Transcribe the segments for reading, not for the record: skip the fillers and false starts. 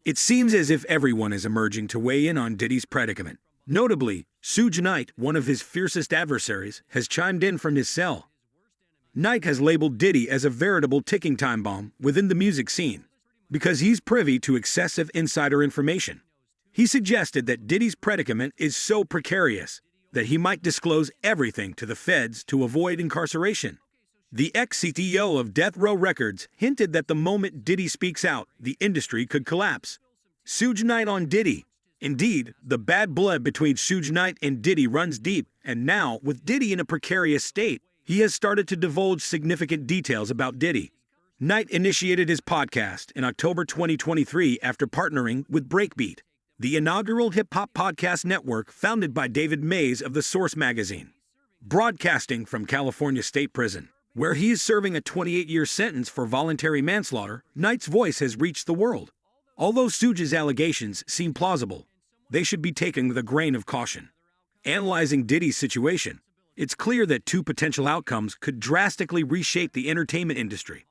It seems as if everyone is emerging to weigh in on Diddy's predicament. Notably, Suge Knight, one of his fiercest adversaries, has chimed in from his cell. Knight has labeled Diddy as a veritable ticking time bomb within the music scene because he's privy to excessive insider information. He suggested that Diddy's predicament is so precarious that he might disclose everything to the feds to avoid incarceration. The ex-CTO of Death Row Records hinted that the moment Diddy speaks out, the industry could collapse. Suge Knight on Diddy. Indeed, the bad blood between Suge Knight and Diddy runs deep, and now, with Diddy in a precarious state, he has started to divulge significant details about Diddy. Knight initiated his podcast in October 2023 after partnering with Breakbeat, the inaugural hip-hop podcast network founded by David Mays of The Source magazine. Broadcasting from California State Prison, where he is serving a 28-year sentence for voluntary manslaughter, Knight's voice has reached the world. Although Suge's allegations seem plausible, they should be taken with a grain of caution. Analyzing Diddy's situation, it's clear that two potential outcomes could drastically reshape the entertainment industry.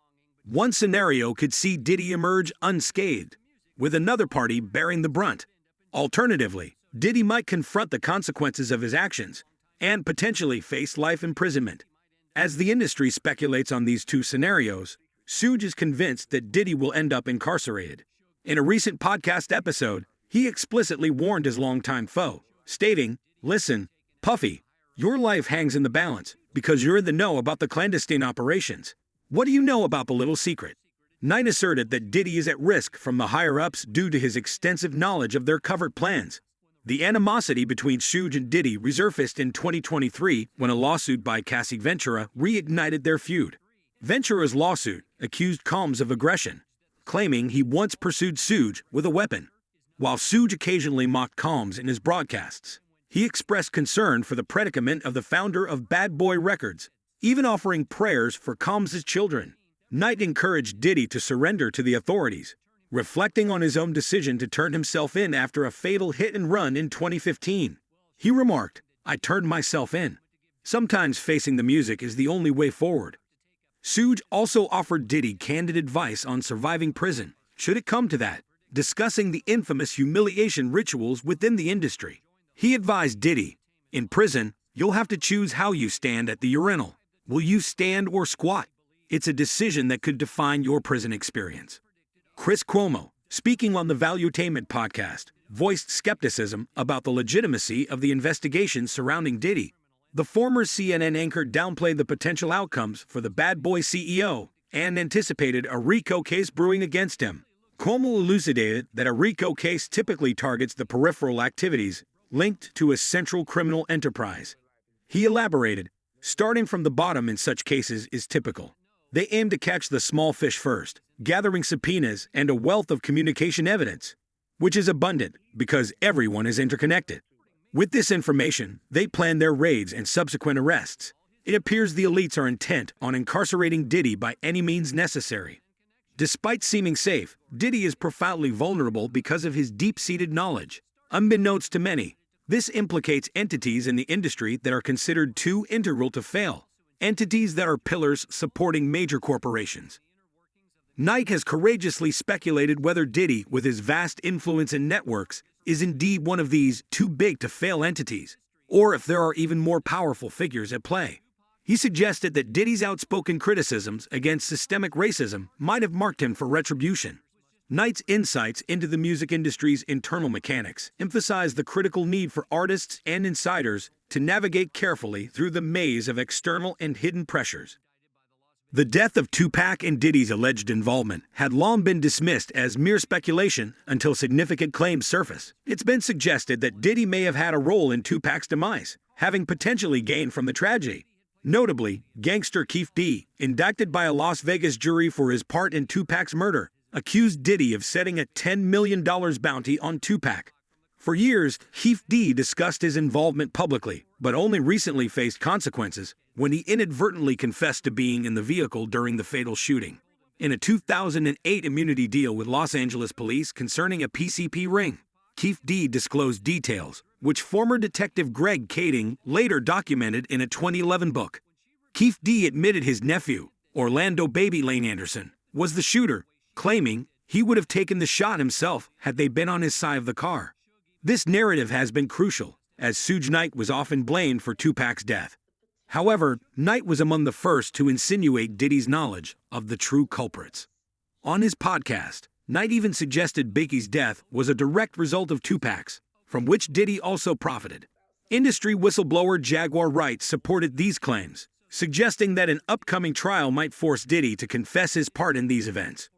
One scenario could see Diddy emerge unscathed, with another party bearing the brunt. Alternatively, Diddy might confront the consequences of his actions and potentially face life imprisonment. As the industry speculates on these two scenarios, Suge is convinced that Diddy will end up incarcerated. In a recent podcast episode, he explicitly warned his longtime foe, stating, "Listen, Puffy, your life hangs in the balance because you're in the know about the clandestine operations. What do you know about the little secret?" Knight asserted that Diddy is at risk from the higher-ups due to his extensive knowledge of their covert plans. The animosity between Suge and Diddy resurfaced in 2023 when a lawsuit by Cassie Ventura reignited their feud. Ventura's lawsuit accused Combs of aggression, claiming he once pursued Suge with a weapon. While Suge occasionally mocked Combs in his broadcasts, he expressed concern for the predicament of the founder of Bad Boy Records, even offering prayers for Combs' children. Knight encouraged Diddy to surrender to the authorities, reflecting on his own decision to turn himself in after a fatal hit-and-run in 2015. He remarked, "I turned myself in. Sometimes facing the music is the only way forward." Suge also offered Diddy candid advice on surviving prison, should it come to that, discussing the infamous humiliation rituals within the industry. He advised Diddy, "In prison, you'll have to choose how you stand at the urinal. Will you stand or squat? It's a decision that could define your prison experience." Chris Cuomo, speaking on the Valuetainment podcast, voiced skepticism about the legitimacy of the investigation surrounding Diddy. The former CNN anchor downplayed the potential outcomes for the Bad Boy CEO and anticipated a RICO case brewing against him. Cuomo elucidated that a RICO case typically targets the peripheral activities linked to a central criminal enterprise. He elaborated, "Starting from the bottom in such cases is typical. They aim to catch the small fish first, gathering subpoenas and a wealth of communication evidence, which is abundant because everyone is interconnected. With this information, they plan their raids and subsequent arrests. It appears the elites are intent on incarcerating Diddy by any means necessary." Despite seeming safe, Diddy is profoundly vulnerable because of his deep-seated knowledge. Unbeknownst to many, this implicates entities in the industry that are considered too integral to fail, entities that are pillars supporting major corporations. Knight has courageously speculated whether Diddy, with his vast influence and networks, is indeed one of these too-big-to-fail entities, or if there are even more powerful figures at play. He suggested that Diddy's outspoken criticisms against systemic racism might have marked him for retribution. Knight's insights into the music industry's internal mechanics emphasized the critical need for artists and insiders to navigate carefully through the maze of external and hidden pressures. The death of Tupac and Diddy's alleged involvement had long been dismissed as mere speculation until significant claims surfaced. It's been suggested that Diddy may have had a role in Tupac's demise, having potentially gained from the tragedy. Notably, gangster Keef D, indicted by a Las Vegas jury for his part in Tupac's murder, accused Diddy of setting a $10 million bounty on Tupac. For years, Keef D discussed his involvement publicly, but only recently faced consequences when he inadvertently confessed to being in the vehicle during the fatal shooting. In a 2008 immunity deal with Los Angeles police concerning a PCP ring, Keef D disclosed details, which former detective Greg Kading later documented in a 2011 book. Keef D admitted his nephew, Orlando Baby Lane Anderson, was the shooter, claiming he would have taken the shot himself had they been on his side of the car. This narrative has been crucial, as Suge Knight was often blamed for Tupac's death. However, Knight was among the first to insinuate Diddy's knowledge of the true culprits. On his podcast, Knight even suggested Biggie's death was a direct result of Tupac's, from which Diddy also profited. Industry whistleblower Jaguar Wright supported these claims, suggesting that an upcoming trial might force Diddy to confess his part in these events.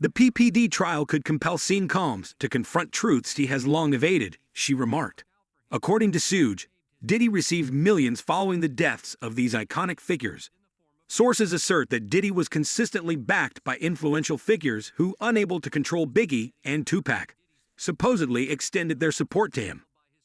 The PPD trial could compel Sean Combs to confront truths he has long evaded, she remarked. According to Suge, Diddy received millions following the deaths of these iconic figures. Sources assert that Diddy was consistently backed by influential figures who, unable to control Biggie and Tupac, supposedly extended their support to him.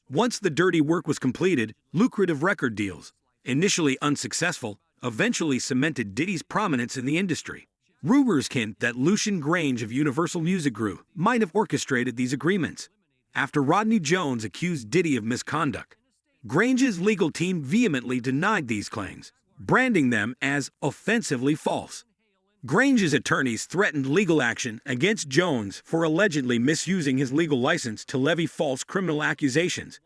Once the dirty work was completed, lucrative record deals, initially unsuccessful, eventually cemented Diddy's prominence in the industry. Rumors hint that Lucian Grange of Universal Music Group might have orchestrated these agreements. After Rodney Jones accused Diddy of misconduct, Grange's legal team vehemently denied these claims, branding them as offensively false. Grange's attorneys threatened legal action against Jones for allegedly misusing his legal license to levy false criminal accusations.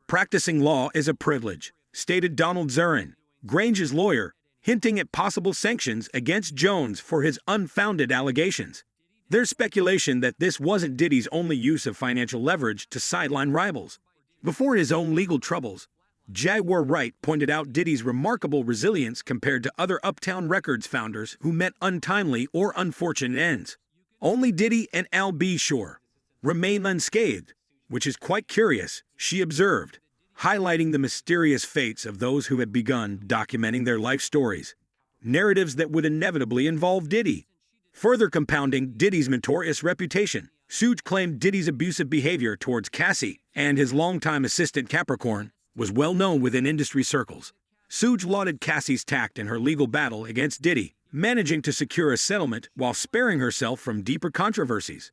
Practicing law is a privilege, stated Donald Zurin, Grange's lawyer, hinting at possible sanctions against Jones for his unfounded allegations. There's speculation that this wasn't Diddy's only use of financial leverage to sideline rivals. Before his own legal troubles, Jaguar Wright pointed out Diddy's remarkable resilience compared to other Uptown Records founders who met untimely or unfortunate ends. Only Diddy and Al B. Shore remain unscathed, which is quite curious, she observed, highlighting the mysterious fates of those who had begun documenting their life stories, narratives that would inevitably involve Diddy. Further compounding Diddy's notorious reputation, Suge claimed Diddy's abusive behavior towards Cassie and his longtime assistant Capricorn was well known within industry circles. Suge lauded Cassie's tact in her legal battle against Diddy, managing to secure a settlement while sparing herself from deeper controversies.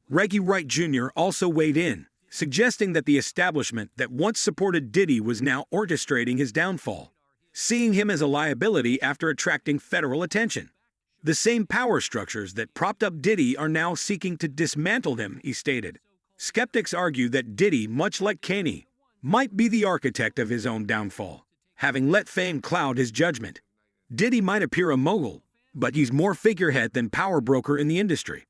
Reggie Wright Jr. also weighed in, suggesting that the establishment that once supported Diddy was now orchestrating his downfall, seeing him as a liability after attracting federal attention. The same power structures that propped up Diddy are now seeking to dismantle him, he stated. Skeptics argue that Diddy, much like Kanye, might be the architect of his own downfall, having let fame cloud his judgment. Diddy might appear a mogul, but he's more figurehead than power broker in the industry.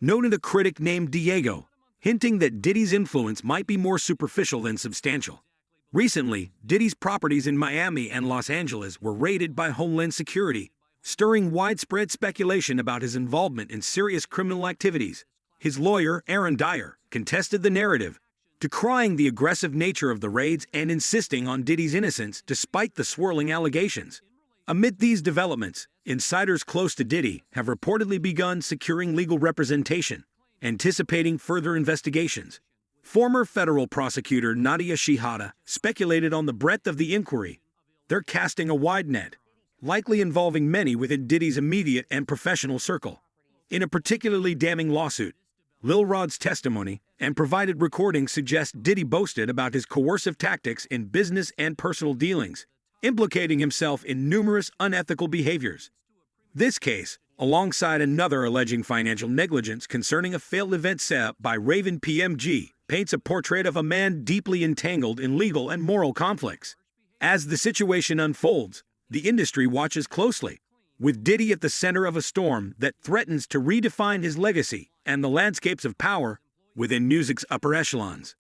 Noted a critic named Diego, hinting that Diddy's influence might be more superficial than substantial. Recently, Diddy's properties in Miami and Los Angeles were raided by Homeland Security, stirring widespread speculation about his involvement in serious criminal activities. His lawyer, Aaron Dyer, contested the narrative, decrying the aggressive nature of the raids and insisting on Diddy's innocence despite the swirling allegations. Amid these developments, insiders close to Diddy have reportedly begun securing legal representation, anticipating further investigations. Former federal prosecutor Nadia Shihada speculated on the breadth of the inquiry. They're casting a wide net, likely involving many within Diddy's immediate and professional circle. In a particularly damning lawsuit, Lil Rod's testimony and provided recordings suggest Diddy boasted about his coercive tactics in business and personal dealings, implicating himself in numerous unethical behaviors. This case, alongside another alleging financial negligence concerning a failed event set up by Raven PMG, paints a portrait of a man deeply entangled in legal and moral conflicts. As the situation unfolds, the industry watches closely, with Diddy at the center of a storm that threatens to redefine his legacy and the landscapes of power within music's upper echelons.